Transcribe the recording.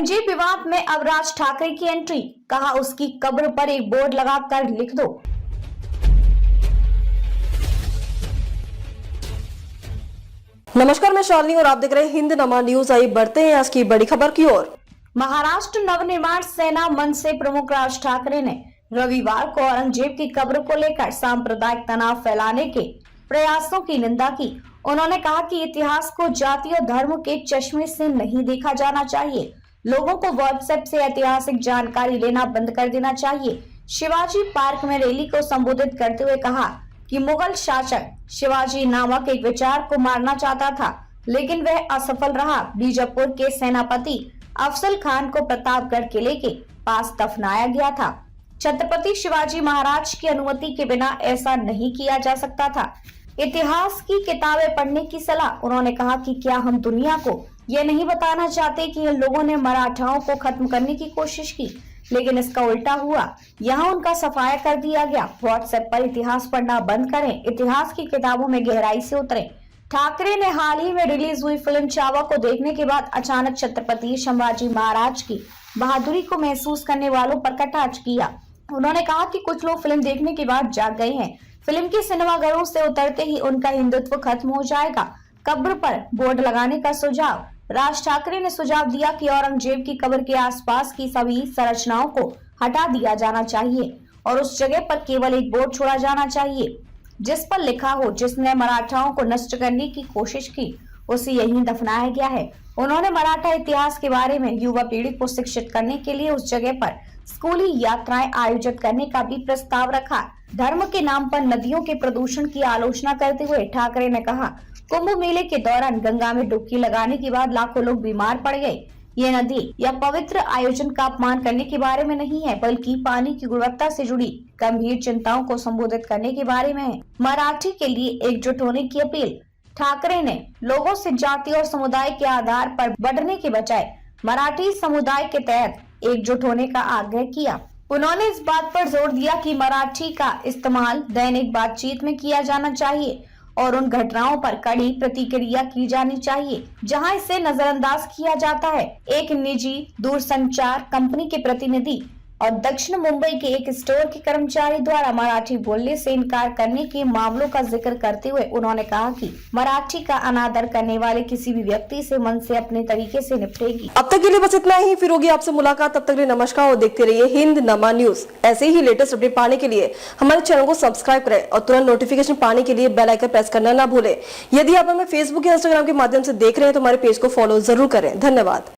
औरंगजेब विवाद में अब राज ठाकरे की एंट्री, कहा उसकी कब्र पर एक बोर्ड लगाकर लिख दो। नमस्कार, मैं शालिनी और आप देख रहे हैं हिंद नमा न्यूज। आइए बढ़ते हैं आज की बड़ी खबर की ओर। महाराष्ट्र नवनिर्माण सेना मंच से प्रमुख राज ठाकरे ने रविवार को औरंगजेब की कब्र को लेकर सांप्रदायिक तनाव फैलाने के प्रयासों की निंदा की। उन्होंने कहा कि इतिहास को जाति और धर्म के चश्मे से नहीं देखा जाना चाहिए। लोगों को व्हाट्सएप से ऐतिहासिक जानकारी लेना बंद कर देना चाहिए। शिवाजी पार्क में रैली को संबोधित करते हुए कहा कि मुगल शासक शिवाजी नामक एक विचार को मारना चाहता था, लेकिन वह असफल रहा। बीजापुर के सेनापति अफजल खान को प्रतापगढ़ किले के पास दफनाया गया था। छत्रपति शिवाजी महाराज की अनुमति के बिना ऐसा नहीं किया जा सकता था। इतिहास की किताबें पढ़ने की सलाह। उन्होंने कहा कि क्या हम दुनिया को यह नहीं बताना चाहते कि इन लोगों ने मराठाओं को खत्म करने की कोशिश की, लेकिन इसका उल्टा हुआ। यहाँ उनका सफाया कर दिया गया। व्हाट्सएप पर इतिहास पढ़ना बंद करें, इतिहास की किताबों में गहराई से उतरें। ठाकरे ने हाल ही में रिलीज हुई फिल्म चावा को देखने के बाद अचानक छत्रपति शिवाजी महाराज की बहादुरी को महसूस करने वालों पर कटाक्ष किया। उन्होंने कहा कि कुछ लोग फिल्म देखने के बाद जाग गए हैं। फिल्म के सिनेमाघरों से उतरते ही उनका हिंदुत्व खत्म हो जाएगा। कब्र पर बोर्ड लगाने का सुझाव। राज ठाकरे ने सुझाव दिया कि औरंगजेब की कब्र के आसपास की सभी संरचनाओं को हटा दिया जाना चाहिए और उस जगह पर केवल एक बोर्ड छोड़ा जाना चाहिए जिस पर लिखा हो, जिसने मराठाओं को नष्ट करने की कोशिश की उसे यहीं दफनाया गया है। उन्होंने मराठा इतिहास के बारे में युवा पीढ़ी को शिक्षित करने के लिए उस जगह पर स्कूली यात्राएं आयोजित करने का भी प्रस्ताव रखा। धर्म के नाम पर नदियों के प्रदूषण की आलोचना करते हुए ठाकरे ने कहा, कुंभ मेले के दौरान गंगा में डुबकी लगाने के बाद लाखों लोग बीमार पड़ गए। ये नदी या पवित्र आयोजन का अपमान करने के बारे में नहीं है, बल्कि पानी की गुणवत्ता से जुड़ी गंभीर चिंताओं को संबोधित करने के बारे में है। मराठी के लिए एकजुट होने की अपील। ठाकरे ने लोगों से जाति और समुदाय के आधार पर बढ़ने के बजाय मराठी समुदाय के तहत एकजुट होने का आग्रह किया। उन्होंने इस बात पर जोर दिया कि मराठी का इस्तेमाल दैनिक बातचीत में किया जाना चाहिए और उन घटनाओं पर कड़ी प्रतिक्रिया की जानी चाहिए जहां इसे नजरअंदाज किया जाता है। एक निजी दूरसंचार कंपनी के प्रतिनिधि और दक्षिण मुंबई के एक स्टोर के कर्मचारी द्वारा मराठी बोलने से इनकार करने के मामलों का जिक्र करते हुए उन्होंने कहा कि मराठी का अनादर करने वाले किसी भी व्यक्ति से मन से अपने तरीके से निपटेगी। अब तक के लिए बस इतना ही। फिर होगी आपसे मुलाकात। तब तक के लिए नमस्कार और देखते रहिए हिंद नमा न्यूज। ऐसे ही लेटेस्ट अपडेट पाने के लिए हमारे चैनल को सब्सक्राइब करें और तुरंत नोटिफिकेशन पाने के लिए बेल आइकन प्रेस करना ना भूलें। यदि आप हमें फेसबुक या इंस्टाग्राम के माध्यम से देख रहे हैं तो हमारे पेज को फॉलो जरूर करें। धन्यवाद।